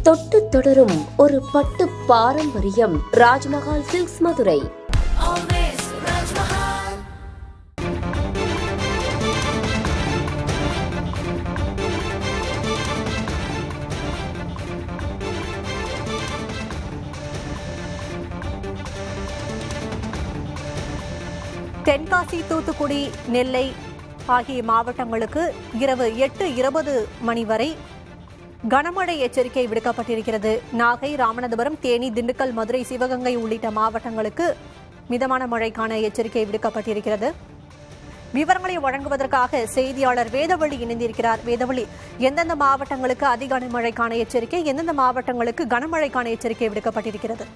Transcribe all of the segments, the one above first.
தொட்டு தொடரும் ஒரு பட்டு பாரம்பரியம். ராஜ்மஹால் சில்க்ஸ் மதுரை. தென்காசி, தூத்துக்குடி, நெல்லை ஆகிய மாவட்டங்களுக்கு இரவு 8:20 மணி வரை கனமழை எச்சரிக்கை விடுக்கப்பட்டிருக்கிறது. நாகை, ராமநாதபுரம், தேனி, திண்டுக்கல், மதுரை, சிவகங்கை உள்ளிட்ட மாவட்டங்களுக்கு மிதமான மழைக்கான எச்சரிக்கை விடுக்கப்பட்டிருக்கிறது. விவரங்களை வழங்குவதற்காக செய்தியாளர் வேதவழி இணைந்திருக்கிறார். வேதவழி, எந்தெந்த மாவட்டங்களுக்கு அதிக கனமழைக்கான எச்சரிக்கை, எந்தெந்த மாவட்டங்களுக்கு கனமழைக்கான எச்சரிக்கை விடுக்கப்பட்டிருக்கிறது?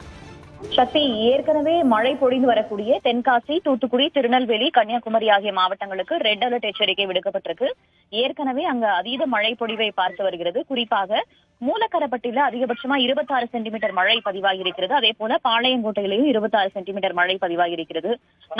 சக்தி, ஏற்கனவே மழை பொழிந்து வரக்கூடிய தென்காசி, தூத்துக்குடி, திருநெல்வேலி, கன்னியாகுமரி ஆகிய மாவட்டங்களுக்கு ரெட் அலர்ட் எச்சரிக்கை விடுக்கப்பட்டிருக்கு. ஏற்கனவே அங்க அதீத மழை பொழிவை பார்த்து வருகிறது. குறிப்பாக மூலக்கரப்பட்டியில அதிகபட்சமா 26 சென்டிமீட்டர் மழை பதிவாகி இருக்கிறது. அதே போல பாளையங்கோட்டையிலையும் 26 சென்டிமீட்டர் மழை பதிவாகி இருக்கிறது.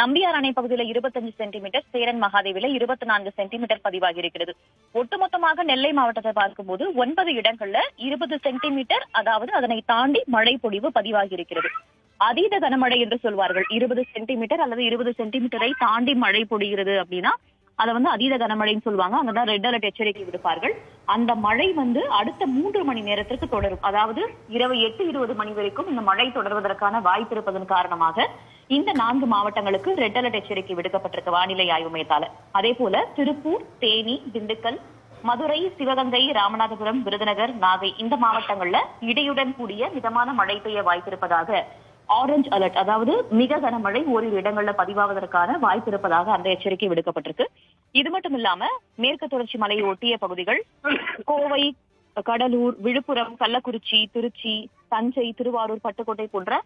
நம்பியார் அணை பகுதியில 25 சென்டிமீட்டர், சேரன் மகாதேவில 24 சென்டிமீட்டர் பதிவாகி இருக்கிறது. ஒட்டுமொத்தமாக நெல்லை மாவட்டத்தை பார்க்கும்போது 9 இடங்கள்ல 20 சென்டிமீட்டர், அதாவது அதனை தாண்டி மழை பொழிவு பதிவாகி இருக்கிறது. அதீத கனமழை என்று சொல்வார்கள். 20 சென்டிமீட்டர் அல்லது 20 சென்டிமீட்டரை தாண்டி மழை பொழிகிறது அப்படின்னா அதை அதீத கனமழைன்னு சொல்லுவாங்க. அங்கதான் ரெட் அலர்ட் எச்சரிக்கை விடுப்பார்கள். அந்த மழை அடுத்த 3 மணி நேரத்திற்கு தொடரும். அதாவது இரவு 8:20 மணி வரைக்கும் இந்த மழை தொடர்வதற்கான வாய்ப்பு இருப்பதன் காரணமாக இந்த 4 மாவட்டங்களுக்கு ரெட் அலர்ட் எச்சரிக்கை விடுக்கப்பட்டிருக்கு வானிலை ஆய்வு மையத்தால. அதே போல திருப்பூர், தேனி, திண்டுக்கல், மதுரை, சிவகங்கை, ராமநாதபுரம், விருதுநகர், நாகை இந்த மாவட்டங்கள்ல இடியுடன் கூடிய மிதமான மழை பெய்ய வாய்ப்பிருப்பதாக ஆரஞ்சு அலர்ட், அதாவது மிக கனமழை ஓரிரு இடங்கள்ல பதிவாவதற்கான வாய்ப்பு இருப்பதாக அந்த எச்சரிக்கை விடுக்கப்பட்டிருக்கு. இது மட்டும் இல்லாம மேற்கு தொடர்ச்சி மலையை ஒட்டிய பகுதிகள் கோவை, கடலூர், விழுப்புரம், கள்ளக்குறிச்சி, திருச்சி, தஞ்சை, திருவாரூர், பட்டுக்கோட்டை போன்ற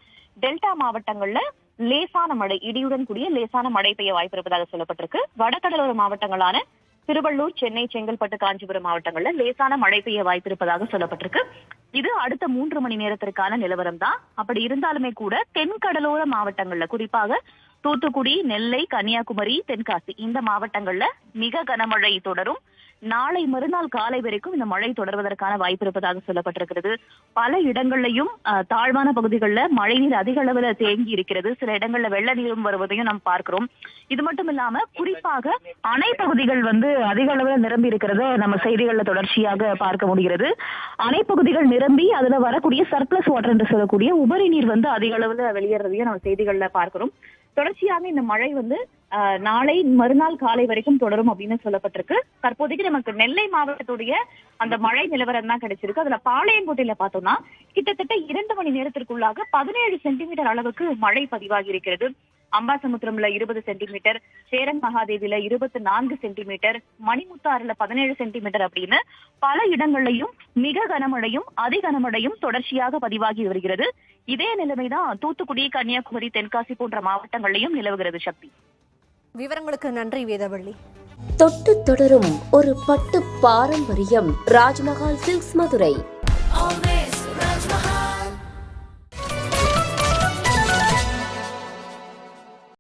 டெல்டா மாவட்டங்கள்ல லேசான மழை, இடியுடன் கூடிய லேசான மழை பெய்ய வாய்ப்பு இருப்பதாக சொல்லப்பட்டிருக்கு. வடகடலோர மாவட்டங்களான திருவள்ளூர், சென்னை, செங்கல்பட்டு, காஞ்சிபுரம் மாவட்டங்கள்ல லேசான மழை பெய்ய வாய்ப்பு இருப்பதாக சொல்லப்பட்டிருக்கு. இது அடுத்த 3 மணி நேரத்திற்கான நிலவரம் தான். அப்படி இருந்தாலுமே கூட தென்கடலோர மாவட்டங்கள்ல, குறிப்பாக தூத்துக்குடி, நெல்லை, கன்னியாகுமரி, தென்காசி இந்த மாவட்டங்கள்ல மிக கனமழை தொடரும். நாளை மறுநாள் காலை வரைக்கும் இந்த மழை தொடர்வதற்கான வாய்ப்பு இருப்பதாக சொல்லப்பட்டிருக்கிறது. பல இடங்கள்லையும் தாழ்வான பகுதிகளில் மழைநீர் அதிக அளவில் தேங்கி இருக்கிறது. சில இடங்கள்ல வெள்ள நீரும் வருவதையும் நாம் பார்க்கிறோம். இது மட்டும் இல்லாம குறிப்பாக அணை பகுதிகள் அதிக அளவில் நிரம்பி இருக்கிறத நம்ம செய்திகள்ல தொடர்ச்சியாக பார்க்க முடிகிறது. அணை பகுதிகள் நிரம்பி அதுல வரக்கூடிய சர்ப்ளஸ் வாட்டர் என்று சொல்லக்கூடிய உபரி நீர் அதிக அளவில் வெளியேறதையும் நம்ம செய்திகள்ல பார்க்கிறோம். தொடர்ச்சியாக இந்த மழை நாளை மறுநாள் காலை வரைக்கும் தொடரும் அப்படின்னு சொல்லப்பட்டிருக்கு. தற்போதைக்கு நமக்கு நெல்லை மாவட்டத்துடைய அந்த மழை நிலவரம் தான் கிடைச்சிருக்கு. அதுல பாளையங்கோட்டையில பார்த்தோம்னா கிட்டத்தட்ட 2 மணி நேரத்திற்குள்ளாக 17 சென்டிமீட்டர் அளவுக்கு மழை பதிவாகி இருக்கிறது. அம்பாசமுத்திரம்ல 20 சென்டிமீட்டர், சேரன் மகாதேவில 24 சென்டிமீட்டர், மணிமுத்தாறுல 17 சென்டிமீட்டர் அப்படின்னு பல இடங்கள்லையும் மிக கனமழையும் அதிகனமழையும் தொடர்ச்சியாக பதிவாகி வருகிறது. இதே நிலைமைதான் தூத்துக்குடி, கன்னியாகுமரி, தென்காசி போன்ற மாவட்டங்களையும் நிலவுகிறது. சக்தி, விவரங்களுக்கு நன்றி வேதவள்ளி. தொட்டு தொடரும் ஒரு பட்டு பாரம்பரியம். ராஜ்மஹால் சில்க்ஸ் மதுரை.